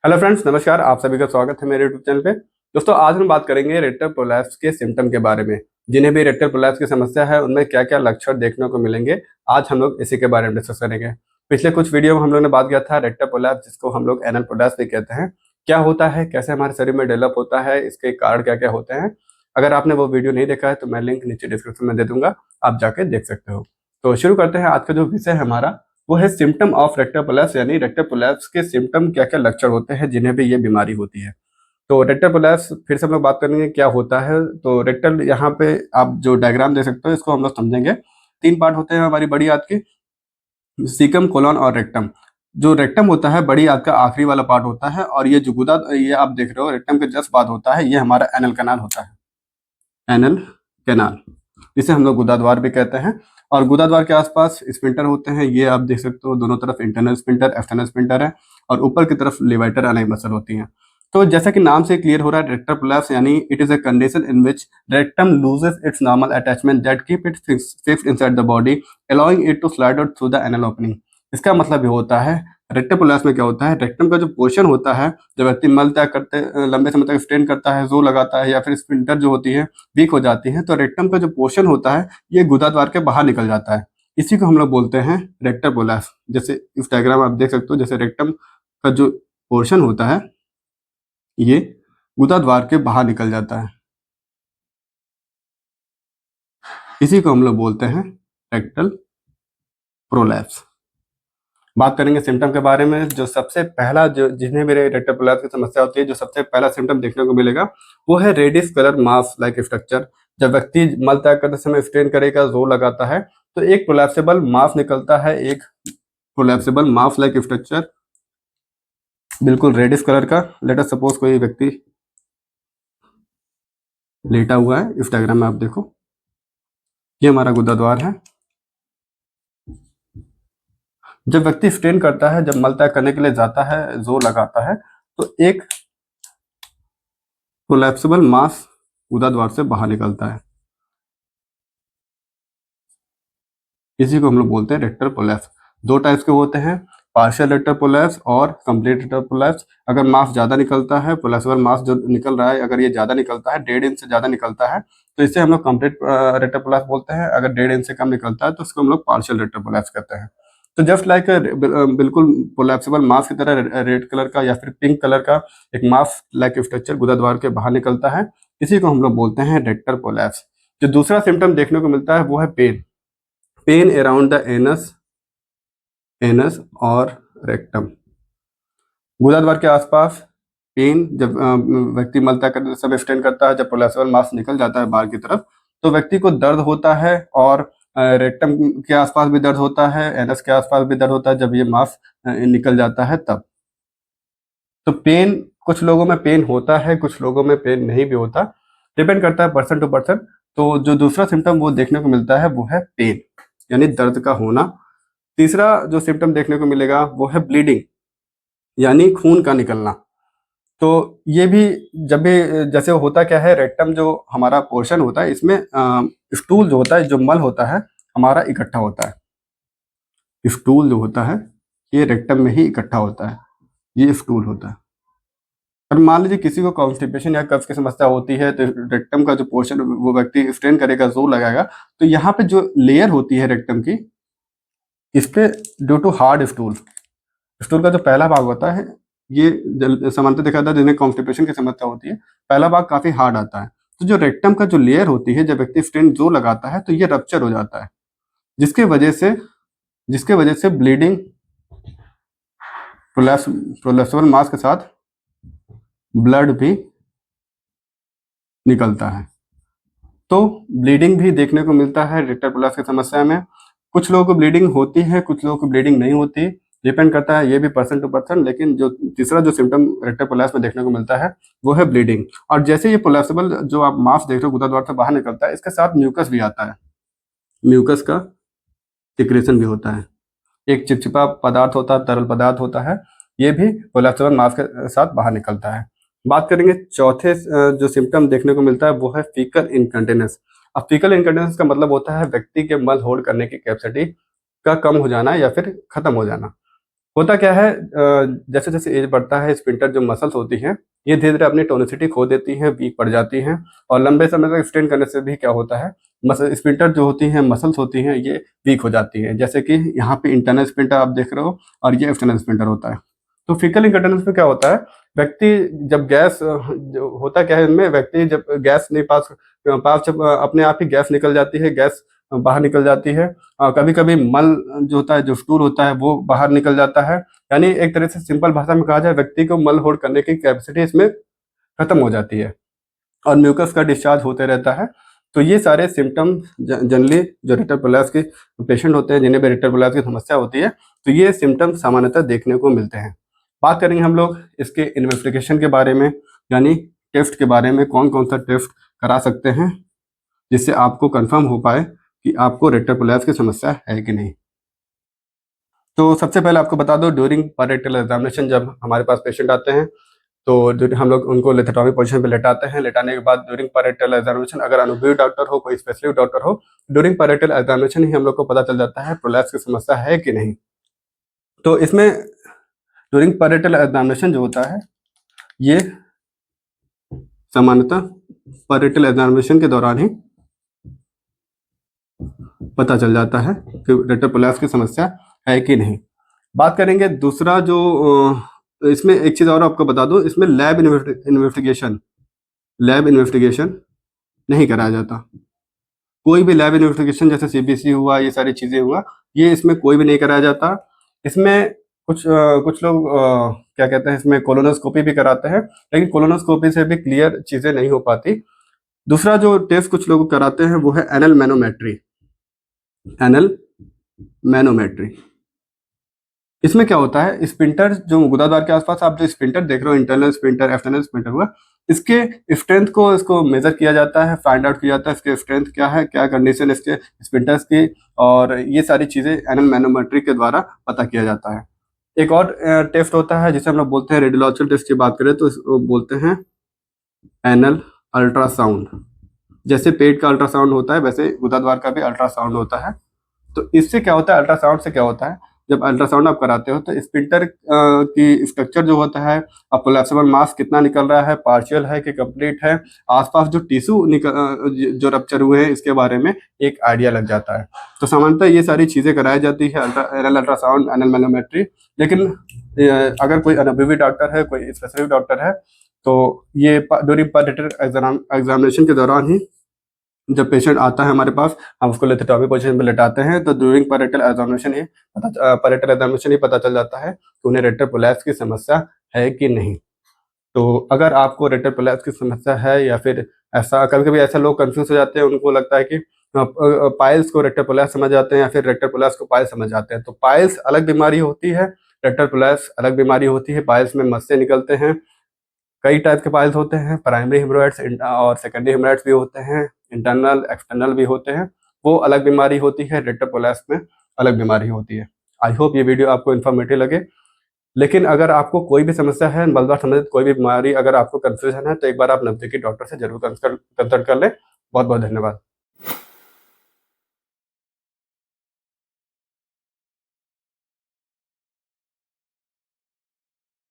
Hello friends, नमस्कार। आप सभी का स्वागत है मेरे यूट्यूब चैनल पे। दोस्तों, आज हम बात करेंगे रेक्टल प्रोलैप्स के सिम्टम के बारे में। जिन्हें भी रेक्टल प्रोलैप्स की समस्या है उनमें क्या क्या लक्षण देखने को मिलेंगे, आज हम लोग इसी के बारे में डिस्कस करेंगे। पिछले कुछ वीडियो में हम लोग ने बात किया था रेक्टल प्रोलैप्स, जिसको हम लोग एनल प्रोलैप्स भी कहते हैं। क्या होता है, कैसे हमारे शरीर में डेवलप होता है, इसके कारण क्या क्या होते हैं। अगर आपने वो वीडियो नहीं देखा है तो मैं लिंक नीचे डिस्क्रिप्शन में दे दूंगा, आप जाके देख सकते हो। तो शुरू करते हैं। आज का जो विषय है हमारा वो है सिम्टम ऑफ रेक्टल प्रोलैप्स, यानी रेक्टल प्रोलैप्स के सिम्टम क्या क्या लक्षण होते हैं जिन्हें भी ये बीमारी होती है। तो रेक्टल प्रोलैप्स फिर से हम लोग बात करेंगे क्या होता है। तो रेक्टल, यहाँ पे आप जो डायग्राम देख सकते हो इसको हम लोग समझेंगे। तीन पार्ट होते हैं हमारी बड़ी आंत के, सीकम, कोलन और रेक्टम। जो रेक्टम होता है बड़ी आंत का आखिरी वाला पार्ट होता है, और ये जो गुदा ये आप देख रहे हो रेक्टम के जस्ट बाद होता है, ये हमारा एनल कैनाल होता है। एनल कैनाल, इसे हम लोग गुदाद्वार भी कहते हैं। और गुदाद्वार के आसपास स्पिंटर होते हैं, ये आप देख सकते हो दोनों तरफ इंटरनल स्पिंटर, एक्सटर्नल स्पिंटर है, और ऊपर की तरफ लेवाइटर अनाई मसल होती हैं। तो जैसा कि नाम से क्लियर हो रहा है, रेक्टल प्रोलैप्स यानी it is a condition in which rectum loses its normal attachment that keep it fixed inside the body, allowing it to slide out through the anal opening. इसका मतलब ये होता है, रेक्टल प्रोलैप्स में क्या होता है, रेक्टम का जो पोर्शन होता है, जब व्यक्ति मल त्याग करते लंबे समय तक स्ट्रेन करता है, जोर लगाता है, या फिर स्पिंटर जो होती है वीक हो जाती है, तो रेक्टम का जो पोर्शन होता है ये गुदाद्वार के बाहर निकल जाता है। इसी को हम लोग बोलते हैं रेक्टल प्रोलैप्स। जैसे इस डायग्राम आप देख सकते हो, जैसे रेक्टम का जो पोर्शन होता है ये गुदाद्वार के बाहर निकल जाता है, इसी को हम लोग बोलते हैं रेक्टल प्रोलैप्स। बात करेंगे सिम्टम के बारे में। जो सबसे पहला, जो जिन्हें मेरे रेक्टल प्रोलैप्स की समस्या होती है, जो सबसे पहला सिम्टम देखने को मिलेगा वो है reddish colour mass like structure. जब व्यक्ति मल त्याग करते समय स्ट्रेन करेगा, जोर लगाता है, तो एक प्रोलैप्सेबल मास निकलता है, एक प्रोलैप्सेबल मास लाइक स्ट्रक्चर, बिल्कुल रेडिश कलर का। लेट अस सपोज कोई व्यक्ति लेटा हुआ है, इस डायग्राम में आप देखो, ये हमारा गुदाद्वार है। जब व्यक्ति स्ट्रेन करता है, जब मल त्याग करने के लिए जाता है, जोर लगाता है, तो एक कोलैप्सिबल मास गुदाद्वार से बाहर निकलता है, इसी को हम लोग बोलते हैं रेक्टल प्रोलैप्स। दो टाइप्स के होते हैं, पार्शियल रेक्टल प्रोलैप्स और कंप्लीट रेक्टल प्रोलैप्स। अगर मास ज़्यादा निकलता है, प्रोलैप्सिबल मास जो निकल रहा है, अगर ये ज़्यादा निकलता है, 1.5 इंच से ज़्यादा निकलता है, तो इसे हम लोग कंप्लीट रेक्टल प्रोलैप्स बोलते हैं। अगर 1.5 इंच से कम निकलता है तो इसको हम लोग पार्शियल रेक्टल प्रोलैप्स कहते हैं। तो जस्ट लाइक बिल्कुल प्रोलैप्सिबल मास की तरह रेड कलर का या फिर पिंक कलर का एक मास लाइक स्ट्रक्चर गुदाद्वार के बाहर निकलता है, इसी को हम लोग बोलते हैं रेक्टल प्रोलैप्स। जो दूसरा सिम्टम देखने को मिलता है वो है pain. Pain around the anus और रेक्टम। गुदाद्वार के आसपास पेन, जब व्यक्ति मल त्याग करते समय स्ट्रेन करता है, जब प्रोलैप्सिबल मास निकल जाता है बाहर की तरफ, तो व्यक्ति को दर्द होता है, और रेक्टम के आसपास भी दर्द होता है, एनस के आसपास भी दर्द होता है जब ये मास निकल जाता है तब। तो पेन, कुछ लोगों में पेन होता है, कुछ लोगों में पेन नहीं भी होता, डिपेंड करता है पर्सन टू पर्सन। तो जो दूसरा सिम्टम वो देखने को मिलता है वो है पेन, यानी दर्द का होना। तीसरा जो सिम्टम देखने को मिलेगा वो है ब्लीडिंग, यानी खून का निकलना। तो ये भी, जब भी, जैसे होता क्या है, रेक्टम जो हमारा पोर्शन होता है इसमें स्टूल जो होता है, जो मल होता है हमारा इकट्ठा होता है। स्टूल जो होता है ये रेक्टम में ही इकट्ठा होता है, ये स्टूल होता है। और मान लीजिए किसी को कॉन्स्टिपेशन या कब्ज की समस्या होती है, तो रेक्टम का जो पोर्शन वो व्यक्ति स्ट्रेन करेगा, जोर लगाएगा, तो यहाँ पे जो लेयर होती है रेक्टम की, इस पे due to hard stool, stool का जो पहला भाग होता है, ये सामान्यतः देखा था जिन्हें कॉन्स्टिपेशन की समस्या होती है, पहला भाग काफी हार्ड आता है। तो जो रेक्टम का जो लेयर होती है, जब व्यक्ति स्ट्रेन जोर लगाता है तो ये रप्चर हो जाता है, जिसके वजह से ब्लीडिंग प्रोलैप्सिबल मास के साथ ब्लड भी निकलता है। तो ब्लीडिंग भी देखने को मिलता है रेक्टल प्रोलैप्स की समस्या में। कुछ लोगों को ब्लीडिंग होती है, कुछ लोगों को ब्लीडिंग नहीं होती, डिपेंड करता है ये भी पर्सन टू पर्सन। लेकिन जो तीसरा जो सिम्टम रेक्टल प्रोलैप्स में देखने को मिलता है वो है ब्लीडिंग। और जैसे ये प्रोलैप्सिबल जो आप मास देख रहे हो गुदाद्वार से बाहर निकलता है, इसके साथ म्यूकस भी आता है, म्यूकस का सिक्रेशन भी होता है। एक चिपचिपा पदार्थ होता है, तरल पदार्थ होता है, ये भी प्रोलैप्सिबल मास के साथ बाहर निकलता है। बात करेंगे चौथे जो सिम्टम देखने को मिलता है वो है फीकल इनकंटिनेंस। अब फीकल इनकंटिनेंस का मतलब होता है व्यक्ति के मल होल्ड करने की कैपेसिटी का कम हो जाना या फिर खत्म हो जाना। होता क्या है, जैसे जैसे एज बढ़ता है स्पिंटर जो मसल्स होती हैं ये धीरे धीरे अपनी टोनिसिटी खो देती हैं, वीक पड़ जाती हैं। और लंबे समय तक स्ट्रेन करने से भी क्या होता है, मसल स्पिंटर जो होती हैं मसल्स होती हैं ये वीक हो जाती हैं। जैसे कि यहाँ पे इंटरनल स्पिंटर आप देख रहे हो और ये एक्सटर्नल स्पिंटर होता है। तो फीकल इनकन्टिनेंस में क्या होता है, व्यक्ति जब गैस जो होता क्या है इनमें, व्यक्ति जब गैस नहीं पास पास जब अपने आप ही गैस निकल जाती है, गैस बाहर निकल जाती है। कभी कभी मल जो होता है, जो स्टूल होता है वो बाहर निकल जाता है। यानी एक तरह से सिंपल भाषा में कहा जाए, व्यक्ति को मल होल्ड करने की कैपेसिटी इसमें खत्म हो जाती है और म्यूकस का डिस्चार्ज होते रहता है। तो ये सारे सिम्टम जनरली जो रेक्टल प्रोलैप्स के पेशेंट होते हैं, जिन्हें भी रेक्टल प्रोलैप्स की समस्या होती है, तो ये सिम्टम सामान्यतः देखने को मिलते हैं। बात करेंगे हम लोग इसके इन्वेस्टिगेशन के बारे में, यानी टेस्ट के बारे में, कौन कौन सा टेस्ट करा सकते हैं जिससे आपको कंफर्म हो पाए कि आपको रेक्टल प्रोलैप्स की समस्या है कि नहीं। तो सबसे पहले आपको बता दो, ड्यूरिंग पर रेक्टल एग्जामिनेशन जब हमारे पास पेशेंट आते हैं तो हम लोग उनको लिथोटॉमी पोजीशन पे लेटाते हैं। लेटाने के बाद ड्यूरिंग पर रेक्टल एग्जामिनेशन अगर अनुभवी डॉक्टर हो, कोई स्पेशलिस्ट डॉक्टर हो, ड्यूरिंग पर रेक्टल एग्जामिनेशन ही हम लोग को पता चल जाता है प्रोलैप्स की समस्या है कि नहीं। तो इसमें ड्यूरिंग पर रेक्टल एग्जामिनेशन जो होता है ये सामान्यतः पर रेक्टल एग्जामिनेशन के दौरान ही पता चल जाता है कि रेक्टल प्रोलैप्स की समस्या है कि नहीं। बात करेंगे दूसरा जो इसमें एक चीज़ और आपको बता दूं, इसमें लैब इन्वेस्टिगेशन नहीं कराया जाता। कोई भी लैब इन्वेस्टिगेशन जैसे सीबीसी हुआ, ये सारी चीज़ें हुआ, ये इसमें कोई भी नहीं कराया जाता। इसमें कुछ लोग क्या कहते हैं, इसमें कोलोनोस्कोपी भी कराते हैं, लेकिन कोलोनोस्कोपी से भी क्लियर चीज़ें नहीं हो पाती। दूसरा जो टेस्ट कुछ लोग कराते हैं वो है एनल मैनोमेट्री। इसमें क्या होता है, स्पिंटर जो गुदाद्वार के आसपास आप जो स्पिंटर देख रहे हो, इंटरनल स्पिंटर, एक्सटर्नल स्पिंटर हुआ, इसके स्ट्रेंथ को इसको मेजर किया जाता है, फाइंड आउट किया जाता है इसके स्ट्रेंथ क्या है, क्या कंडीशन इसके स्पिंटर्स की, और ये सारी चीज़ें एनल मैनोमेट्री के द्वारा पता किया जाता है। एक और टेस्ट होता है जिसे हम लोग बोलते हैं रेडियोलॉजिकल टेस्ट की बात करें तो इसको बोलते हैं एनल अल्ट्रासाउंड। जैसे पेट का अल्ट्रासाउंड होता है वैसे गुदाद्वार का भी अल्ट्रासाउंड होता है। तो इससे क्या होता है, अल्ट्रासाउंड से क्या होता है, जब अल्ट्रासाउंड आप कराते हो तो स्पिंटर की स्ट्रक्चर जो होता है, अब कोलैप्सिबल मास कितना निकल रहा है, पार्शियल है कि कंप्लीट है, आसपास जो टिश्यू जो रप्चर हुए हैं इसके बारे में एक आइडिया लग जाता है। तो सामान्यतः ये सारी चीज़ें कराई जाती है, एनल अल्ट्रासाउंड, एनल मैनोमेट्री। लेकिन अगर कोई अनुभवी डॉक्टर है, कोई स्पेशलिस्ट डॉक्टर है, तो ये ड्यूरिंग पर एग्जामिनेशन के दौरान ही जब पेशेंट आता है हमारे पास, हम उसको लिथोटॉमी पोजीशन में लेटाते हैं, तो ड्यूरिंग पर रेक्टल एग्जामिनेशन ही पता चल जाता है कि उन्हें रेक्टल प्रोलैप्स की समस्या है कि नहीं। तो अगर आपको रेक्टल प्रोलैप्स की समस्या है, या फिर ऐसा कभी कभी ऐसा लोग कंफ्यूज हो जाते हैं, उनको लगता है कि पाइल्स को रेक्टल प्रोलैप्स समझ जाते हैं या फिर रेक्टल प्रोलैप्स को पाइल्स समझ जाते हैं। तो पाइल्स अलग बीमारी होती है, रेक्टल प्रोलैप्स अलग बीमारी होती है। पाइल्स में मस्से निकलते हैं, कई टाइप के पाइल्स होते हैं, प्राइमरी हेमोरॉइड्स और सेकेंडरी हेमोरॉइड्स भी होते हैं, इंटरनल एक्सटर्नल भी होते हैं, वो अलग बीमारी होती है। रेक्टल प्रोलैप्स में अलग बीमारी होती है। आई होप ये वीडियो आपको इन्फॉर्मेटिव लगे। लेकिन अगर आपको कोई भी समस्या है, मलद्वार संबंधित कोई भी बीमारी, अगर आपको कंफ्यूजन है, तो एक बार आप नजदीकी डॉक्टर से जरूर कंसल्ट कर लें। बहुत बहुत धन्यवाद।